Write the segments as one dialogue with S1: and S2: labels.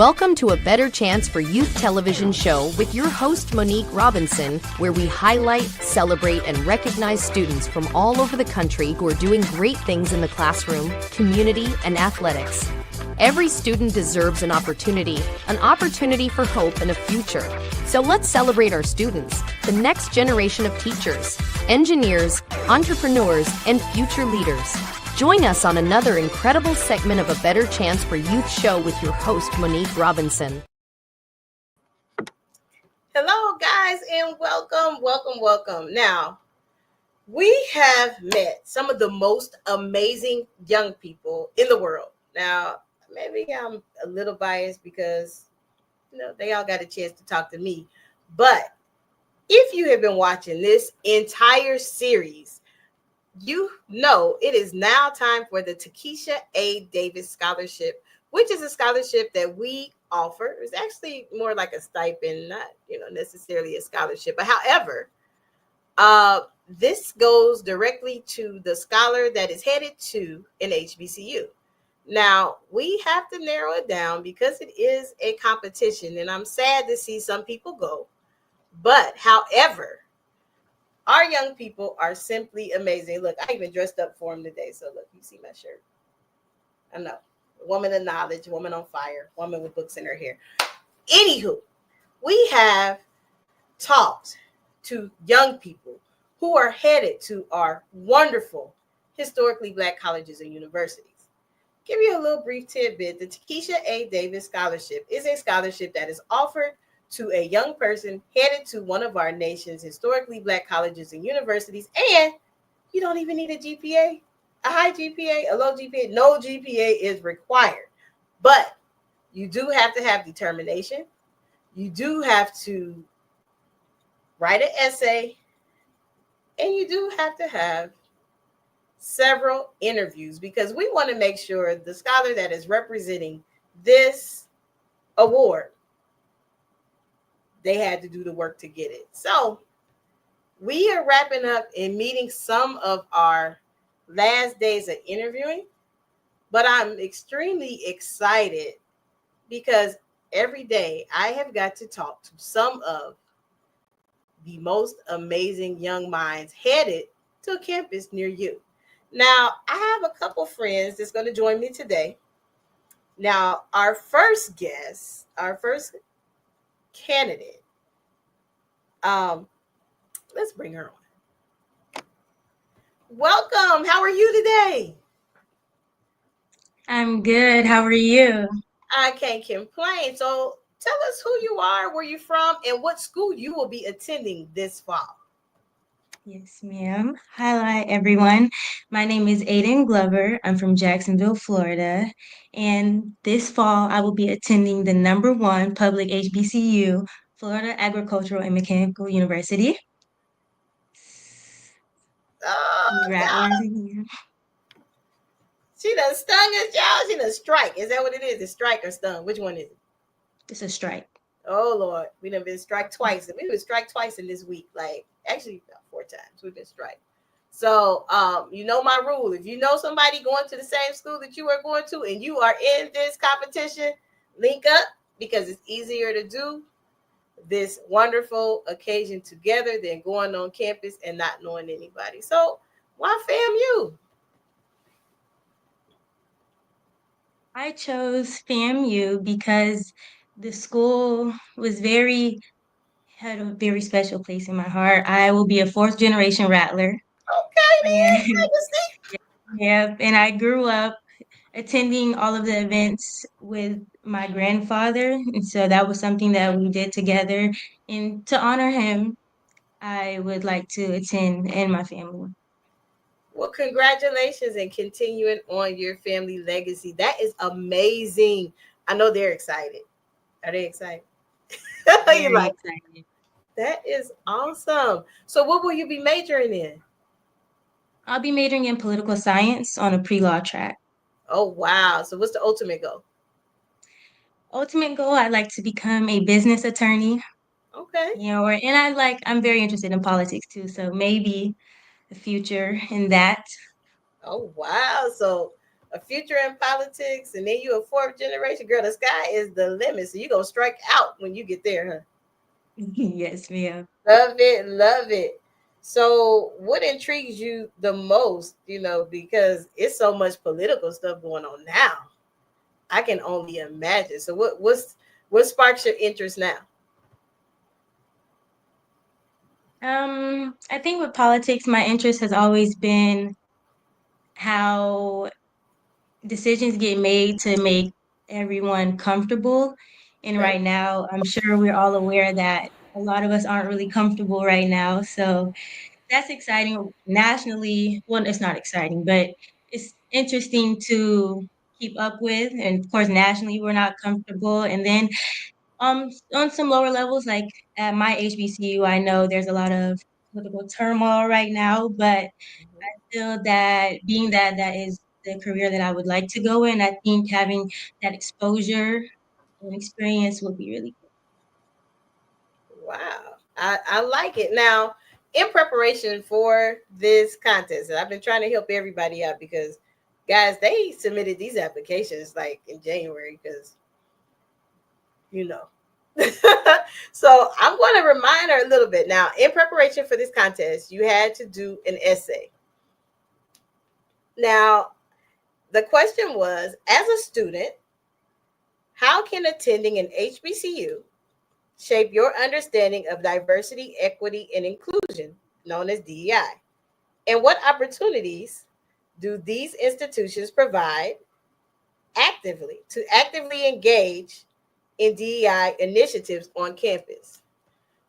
S1: Welcome to A Better Chance for Youth television show with your host, Monique Robinson, where we highlight, celebrate, and recognize students from all over the country who are doing great things in the classroom, community, and athletics. Every student deserves an opportunity for hope and a future. So let's celebrate our students, the next generation of teachers, engineers, entrepreneurs, and future leaders. Join us on another incredible segment of A Better Chance for Youth show with your host, Monique Robinson.
S2: Hello, guys, and welcome. Now, we have met some of the most amazing young people in the world. Now, maybe I'm a little biased because, they all got a chance to talk to me. But if you have been watching this entire series, you know it is now time for the Takisha A. Davis Scholarship, which is a scholarship that we offer. It's actually more like a stipend, not necessarily a scholarship. But however, this goes directly to the scholar that is headed to an HBCU. Now, we have to narrow it down because it is a competition, and I'm sad to see some people go. But however, our young people are simply amazing. Look, I even dressed up for them today. So look, you see my shirt. I know. Woman of knowledge, woman on fire, woman with books in her hair. Anywho, we have talked to young people who are headed to our wonderful historically Black colleges and universities. Give you a little brief tidbit. The Takisha A. Davis Scholarship is a scholarship that is offered to a young person headed to one of our nation's historically Black colleges and universities. And you don't even need a GPA, a high GPA, a low GPA. No GPA is required. But you do have to have determination. You do have to write an essay. And you do have to have several interviews because we want to make sure the scholar that is representing this award, they had to do the work to get it. So we are wrapping up and meeting some of our last days of interviewing, but I'm extremely excited because every day I have got to talk to some of the most amazing young minds headed to a campus near you. Now, I have a couple friends that's going to join me today. Now, our first guest, our first candidate, let's bring her on. Welcome. How are you today?
S3: I'm good. How are you?
S2: I can't complain. So tell us who you are, where you're from, and what school you will be attending this fall.
S3: Yes, ma'am. Hi, everyone. My name is Ayden Glover. I'm from Jacksonville, Florida. And this fall, I will be attending the #1 public HBCU, Florida Agricultural and Mechanical University.
S2: Oh,
S3: Rattlers again.
S2: She done stung us, y'all. She done strike. Is that what it is? A strike or stung? Which one is it?
S3: It's a strike.
S2: Oh, Lord. We done been strike twice. We've been strike twice in this week. Like, actually, about 4 times we've been strike. So, you know my rule. If you know somebody going to the same school that you are going to and you are in this competition, link up because it's easier to do this wonderful occasion together than going on campus and not knowing anybody. So, why FAMU?
S3: I chose FAMU because the school had a very special place in my heart. I will be a 4th-generation Rattler.
S2: Okay, then.
S3: Yeah, and I grew up attending all of the events with my grandfather, and so that was something that we did together. And to honor him, I would like to attend and my family.
S2: Well, congratulations and continuing on your family legacy. That is amazing. I know they're excited. Are they excited? You're like, excited. That is awesome. So what will you be majoring in?
S3: I'll be majoring in political science on a pre-law track.
S2: Oh, wow. So what's the ultimate goal?
S3: Ultimate goal, I'd like to become a business attorney.
S2: Okay.
S3: I'm very interested in politics too. So maybe the future in that.
S2: Oh, wow. So a future in politics, and then you a fourth generation, girl, the sky is the limit. So you're going to strike out when you get there, huh?
S3: Yes, ma'am.
S2: Love it, love it. So what intrigues you the most, because it's so much political stuff going on now. I can only imagine. So what sparks your interest now?
S3: I think with politics, my interest has always been how decisions get made to make everyone comfortable. And
S2: Okay.
S3: right now, I'm sure we're all aware that a lot of us aren't really comfortable right now. So that's exciting nationally. Well, it's not exciting, but it's interesting to keep up with. And of course, nationally, we're not comfortable. And then on some lower levels, like at my HBCU, I know there's a lot of political turmoil right now, but I feel that being that that is the career that I would like to go in, I think having that exposure and experience would be really
S2: Wow. I like it. Now, in preparation for this contest, and I've been trying to help everybody out because, guys, they submitted these applications like in January because, you know. So I'm going to remind her a little bit. Now, in preparation for this contest, you had to do an essay. Now, the question was, as a student, how can attending an HBCU shape your understanding of diversity, equity, and inclusion, known as DEI? And what opportunities do these institutions provide to actively engage in DEI initiatives on campus?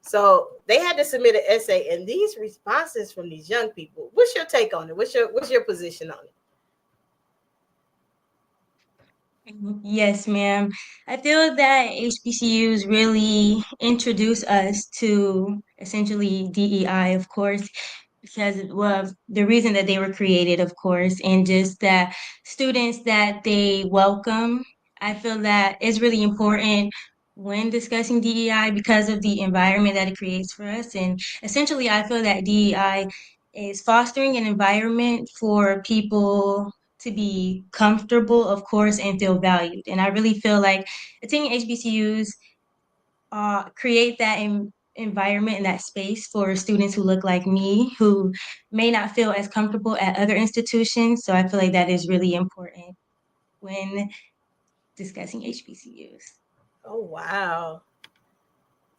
S2: So they had to submit an essay, and these responses from these young people. What's your take on it? What's your position on it?
S3: Yes, ma'am. I feel that HBCUs really introduce us to essentially DEI, of course, because well, the reason that they were created, of course, and just that students that they welcome. I feel that is really important when discussing DEI because of the environment that it creates for us. And essentially, I feel that DEI is fostering an environment for people to be comfortable, of course, and feel valued. And I really feel like attending HBCUs create that environment and that space for students who look like me, who may not feel as comfortable at other institutions. So I feel like that is really important when discussing HBCUs.
S2: Oh wow.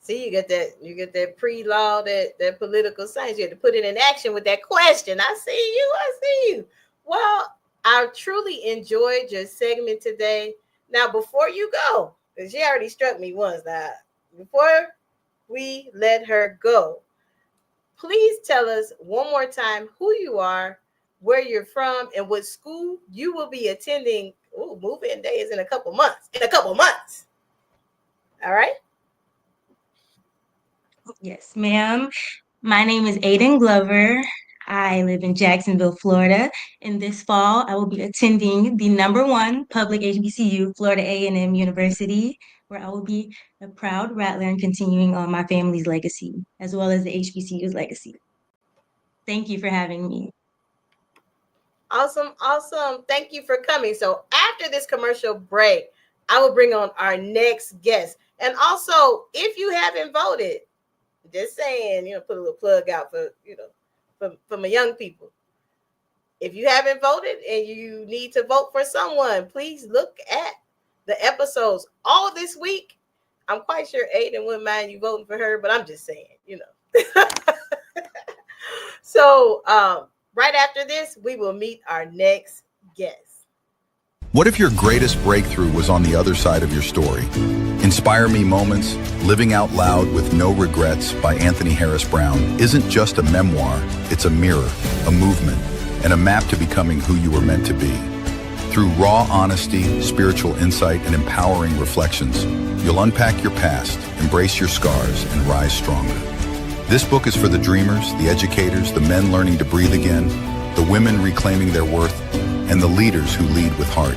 S2: See, you get that pre-law, that political science. You have to put it in action with that question. I see you. Well, I truly enjoyed your segment today. Now, before you go, because she already struck me once, now before we let her go, please tell us one more time who you are, where you're from, and what school you will be attending. Oh, move-in day is in a couple months. All right.
S3: Yes, ma'am. My name is Ayden Glover. I live in Jacksonville, Florida. And this fall, I will be attending the #1 public HBCU, Florida A&M University, where I will be a proud Rattler and continuing on my family's legacy, as well as the HBCU's legacy. Thank you for having me.
S2: Awesome. Thank you for coming. So after this commercial break, I will bring on our next guest. And also, if you haven't voted, just saying, put a little plug out for my young people. If you haven't voted and you need to vote for someone, please look at the episodes all this week. I'm quite sure Ayden wouldn't mind you voting for her, but I'm just saying, So right after this, we will meet our next guest.
S4: What if your greatest breakthrough was on the other side of your story? Inspire Me Moments, Living Out Loud with No Regrets by Anthony Harris Brown isn't just a memoir, it's a mirror, a movement, and a map to becoming who you were meant to be. Through raw honesty, spiritual insight, and empowering reflections, you'll unpack your past, embrace your scars, and rise stronger. This book is for the dreamers, the educators, the men learning to breathe again, the women reclaiming their worth, and the leaders who lead with heart.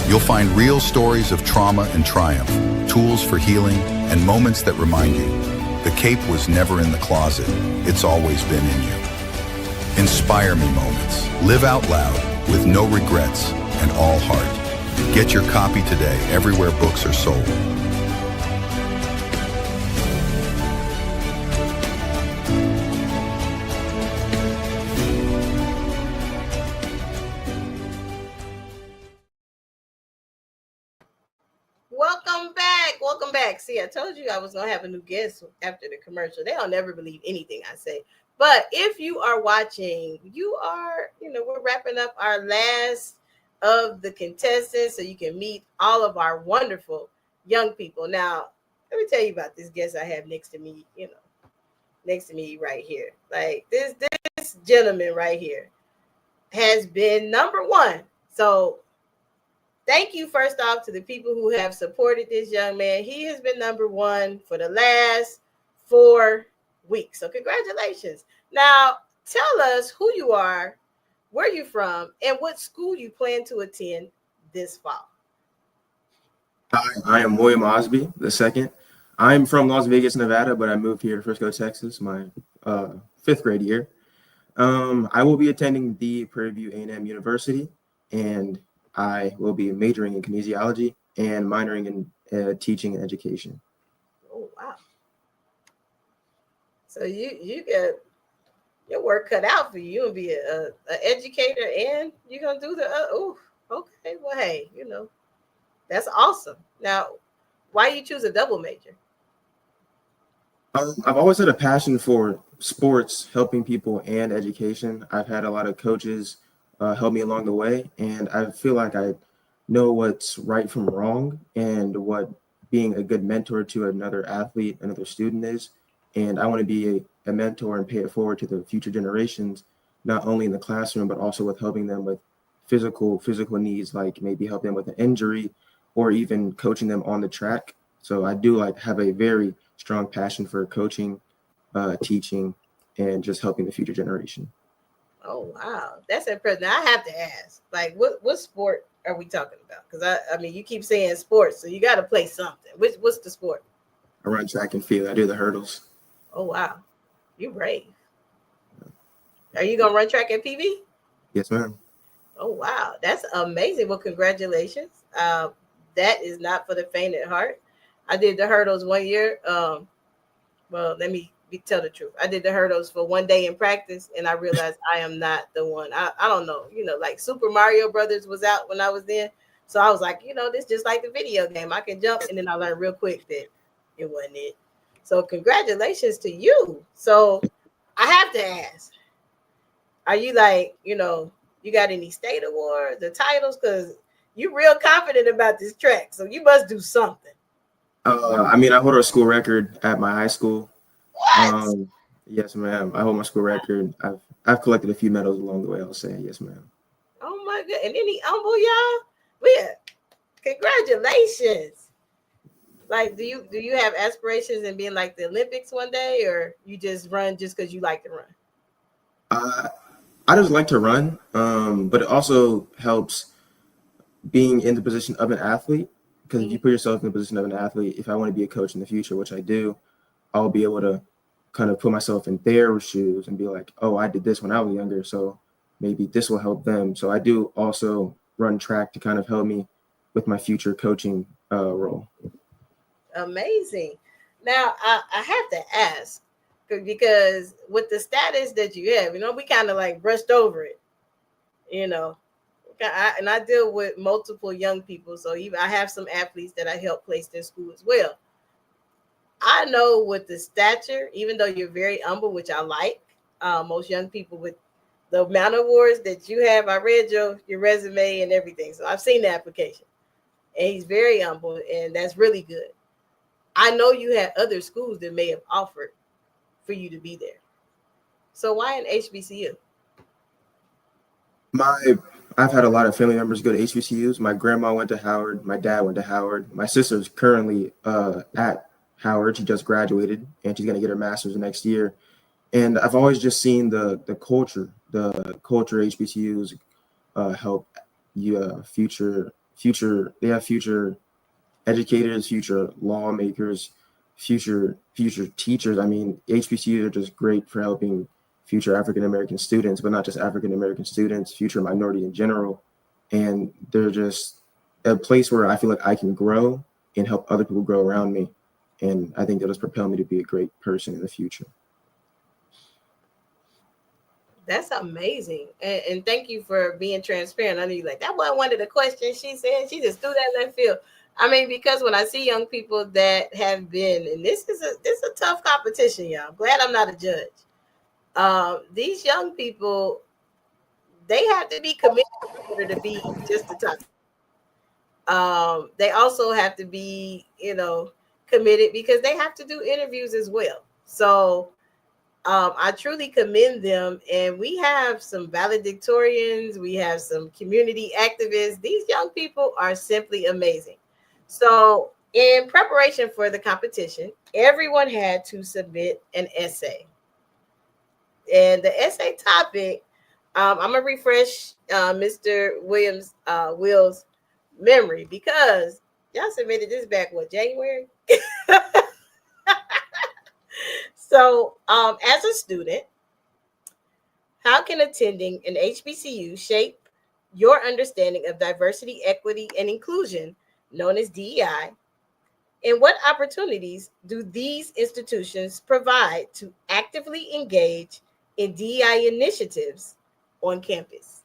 S4: You'll find real stories of trauma and triumph, tools for healing, and moments that remind you, the cape was never in the closet, it's always been in you. Inspire Me Moments. Live out loud with no regrets and all heart. Get your copy today everywhere books are sold.
S2: Welcome back. Welcome back. See, I told you I was going to have a new guest after the commercial. They'll never believe anything I say. But if you are watching, we're wrapping up our last of the contestants so you can meet all of our wonderful young people. Now, let me tell you about this guest I have next to me, right here. Like this gentleman right here has been number one. So thank you, first off, to the people who have supported this young man. He has been number one for the last 4 weeks. So congratulations. Now, tell us who you are, where you're from, and what school you plan to attend this fall.
S5: Hi, I am William Osby II. I'm from Las Vegas, Nevada, but I moved here to Frisco, Texas, my 5th grade year. I will be attending the Prairie View A&M University, and I will be majoring in kinesiology and minoring in teaching and education.
S2: Oh, wow. So you get your work cut out for you. You'll be an educator and you're going to do okay. Well, hey, that's awesome. Now, why you choose a double major?
S5: I've always had a passion for sports, helping people, and education. I've had a lot of coaches help me along the way, and I feel like I know what's right from wrong and what being a good mentor to another athlete, another student is. And I want to be a mentor and pay it forward to the future generations, not only in the classroom, but also with helping them with physical needs, like maybe help them with an injury or even coaching them on the track. So I do have a very strong passion for coaching, teaching, and just helping the future generation.
S2: Oh, wow. That's impressive. Now, I have to ask, what sport are we talking about? Because I mean, you keep saying sports, so you got to play something. What's the sport?
S5: I run track and field. I do the hurdles.
S2: Oh, wow. You're brave. Are you going to run track at PV?
S5: Yes, ma'am.
S2: Oh, wow. That's amazing. Well, congratulations. That is not for the faint at heart. I did the hurdles 1 year. Let me tell the truth. I did the hurdles for 1 day in practice, and I realized I am not the one. I don't know. Like Super Mario Brothers was out when I was there. So I was like, this just like the video game. I can jump, and then I learned real quick that it wasn't it. So congratulations to you. So I have to ask, are you you got any state awards or titles? Because you're real confident about this track. So you must do something.
S5: I hold a school record at my high school.
S2: What?
S5: Yes, ma'am. I hold my school record. I've collected a few medals along the way. I'll say yes, ma'am.
S2: Oh my God! And then he humble y'all. Yeah, congratulations. Do you have aspirations in being like the Olympics one day, or you just run just because you like to run?
S5: I just like to run, but it also helps being in the position of an athlete. Because if you put yourself in the position of an athlete, if I want to be a coach in the future, which I do, I'll be able to kind of put myself in their shoes and be like, oh, I did this when I was younger, so maybe this will help them. So I do also run track to kind of help me with my future coaching role.
S2: Amazing. Now, I have to ask, because with the status that you have, we kind of brushed over it, and I deal with multiple young people. So even I have some athletes that I help place in school as well. I know with the stature, even though you're very humble, which I like, most young people with the amount of awards that you have, I read your resume and everything. So I've seen the application, and he's very humble, and that's really good. I know you had other schools that may have offered for you to be there. So why an HBCU?
S5: I've had a lot of family members go to HBCUs. My grandma went to Howard. My dad went to Howard. My sister's currently at Howard. She just graduated, and she's going to get her master's next year. And I've always just seen the culture HBCUs help you future. They have future educators, future lawmakers, future teachers. I mean, HBCUs are just great for helping future African-American students, but not just African-American students, future minority in general. and they're just a place where I feel like I can grow and help other people grow around me. And I think that'll just propel me to be a great person in the future.
S2: That's amazing. And thank you for being transparent. I know you like that wasn't one of the questions she said. She just threw that in left field. I mean, because when I see young people that have been, and this is a tough competition, y'all. I'm glad I'm not a judge. These young people, they have to be committed in order to be just the top. They also have to be, committed because they have to do interviews as well. So I truly commend them. And we have some valedictorians, we have some community activists. These young people are simply amazing. So, in preparation for the competition, everyone had to submit an essay. And the essay topic, I'm gonna refresh Mr. Will's memory because y'all submitted this back January. So, as a student, how can attending an HBCU shape your understanding of diversity, equity, and inclusion, known as DEI? And what opportunities do these institutions provide to actively engage in DEI initiatives on campus?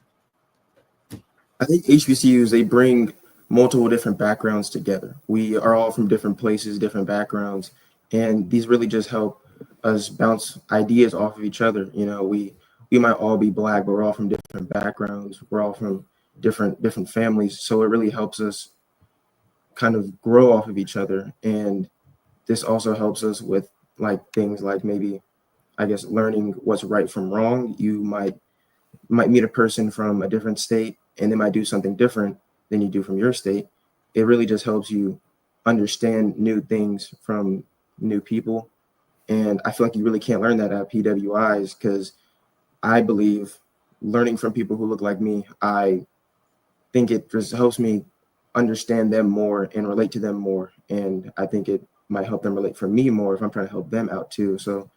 S5: I think HBCUs, they bring multiple different backgrounds together. We are all from different places, different backgrounds, and these really just help us bounce ideas off of each other. We might all be Black, but we're all from different backgrounds. We're all from different families, so it really helps us kind of grow off of each other. And this also helps us with like things like maybe, I guess, learning what's right from wrong. You might meet a person from a different state and they might do something different than you do from your state. It really just helps you understand new things from new people. And I feel like you really can't learn that at PWIs because I believe learning from people who look like me, I think it just helps me understand them more and relate to them more. And I think it might help them relate for me more if I'm trying to help them out too. So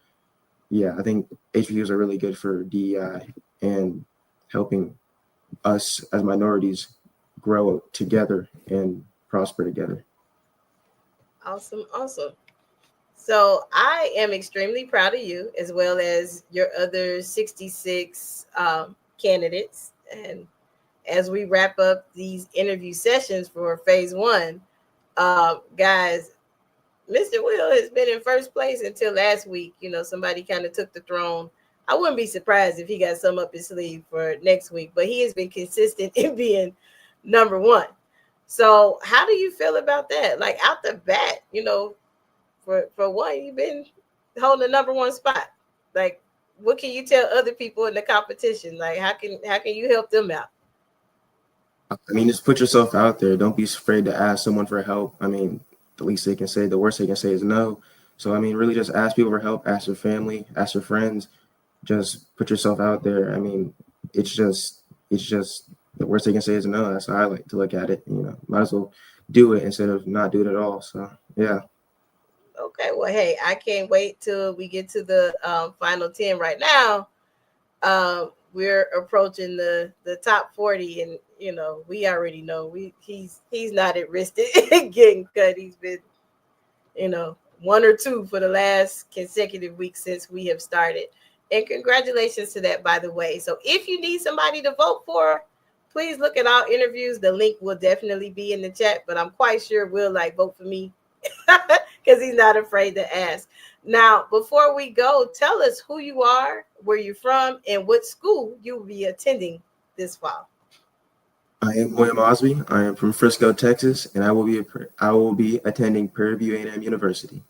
S5: yeah, I think HBCUs are really good for DEI and helping us as minorities grow together and prosper together.
S2: Awesome, awesome. So I am extremely proud of you as well as your other 66 candidates. And as we wrap up these interview sessions for phase one, guys, Mr. Will has been in first place until last week. Somebody kind of took the throne. I wouldn't be surprised if he got some up his sleeve for next week, but he has been consistent in being number one. So how do you feel about that? Like out the bat, for one, you've been holding the number one spot. Like, what can you tell other people in the competition? Like, how can you help them out?
S5: I mean, just put yourself out there. Don't be afraid to ask someone for help. I mean, the worst they can say is no. So, I mean, really just ask people for help, ask your family, ask your friends, just put yourself out there. I mean, it's just the worst they can say is no. That's how I like to look at it. Might as well do it instead of not do it at all. So, yeah.
S2: Okay, well, hey, I can't wait till we get to the final 10 right now. We're approaching the top 40, and we already know he's not at risk of getting cut. He's been one or two for the last consecutive week since we have started, and congratulations to that, by the way. So if you need somebody to vote for, please look at our interviews. The link will definitely be in the chat, but I'm quite sure Will vote for me because he's not afraid to ask. Now, before we go, tell us who you are, where you're from, and what school you'll be attending this fall.
S5: I am William Osby. I am from Frisco, Texas, and I will be attending Prairie View A&M University.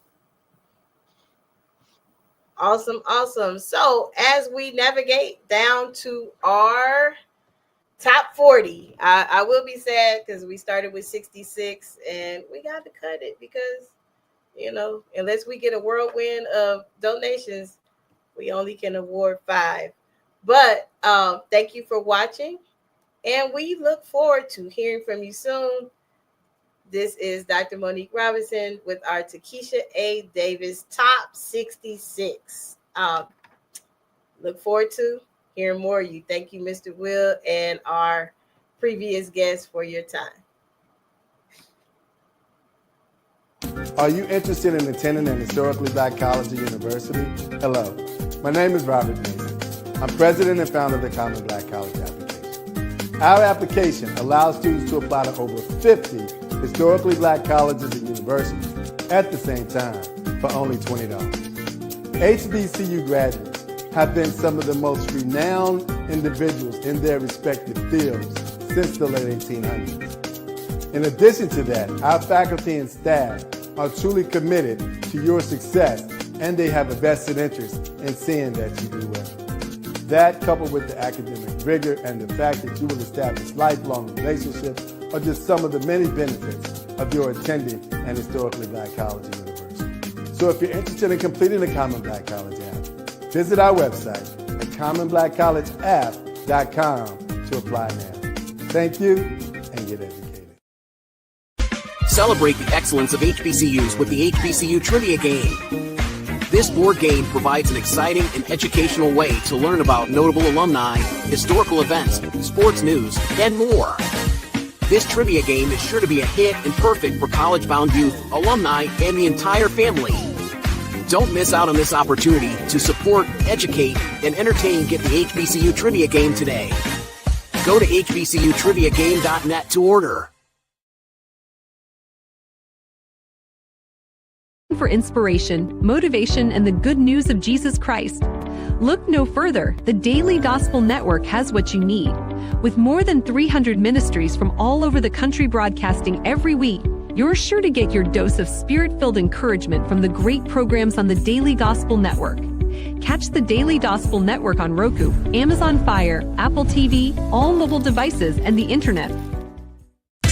S2: Awesome, awesome. So as we navigate down to our top 40, I will be sad because we started with 66 and we got to cut it because unless we get a whirlwind of donations, we only can award 5. But thank you for watching, and we look forward to hearing from you soon. This is Dr. Monique Robinson with our Takisha A. Davis Top 66. Look forward to hearing more of you. Thank you, Mr. Will, and our previous guests for your time.
S6: Are you interested in attending an historically Black college or university? Hello, my name is Robert Mason. I'm president and founder of the Common Black College application. Our application allows students to apply to over 50 historically Black colleges and universities at the same time for only $20. HBCU graduates have been some of the most renowned individuals in their respective fields since the late 1800s. In addition to that, our faculty and staff are truly committed to your success, and they have a vested interest in seeing that you do well. That, coupled with the academic rigor and the fact that you will establish lifelong relationships, are just some of the many benefits of your attending an historically Black college or university. So if you're interested in completing the Common Black College app, visit our website at commonblackcollegeapp.com to apply now. Thank you, and get educated.
S7: Celebrate the excellence of HBCUs with the HBCU Trivia Game. This board game provides an exciting and educational way to learn about notable alumni, historical events, sports news, and more. This trivia game is sure to be a hit and perfect for college-bound youth, alumni, and the entire family. Don't miss out on this opportunity to support, educate, and entertain Get the HBCU Trivia Game today. Go to hbcutriviagame.net to order.
S8: For inspiration, motivation, and the good news of Jesus Christ. Look no further. The Daily Gospel Network has what you need. With more than 300 ministries from all over the country broadcasting every week, you're sure to get your dose of spirit-filled encouragement from the great programs on the Daily Gospel Network. Catch the Daily Gospel Network on Roku, Amazon Fire, Apple TV, all mobile devices, and the internet.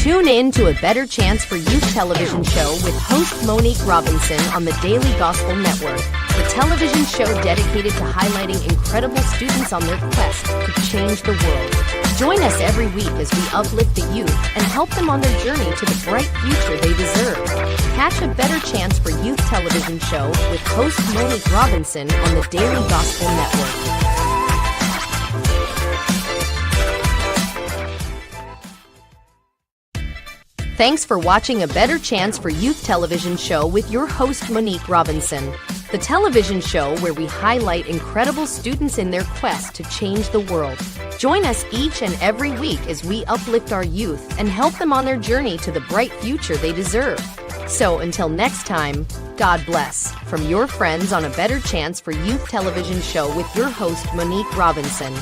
S1: Tune in to A Better Chance for Youth television show with host Monique Robinson on the Daily Gospel Network, the television show dedicated to highlighting incredible students on their quest to change the world. Join us every week as we uplift the youth and help them on their journey to the bright future they deserve. Catch A Better Chance for Youth television show with host Monique Robinson on the Daily Gospel Network. Thanks for watching A Better Chance for Youth television show with your host Monique Robinson, the television show where we highlight incredible students in their quest to change the world. Join us each and every week as we uplift our youth and help them on their journey to the bright future they deserve. So until next time, God bless, from your friends on A Better Chance for Youth television show with your host Monique Robinson.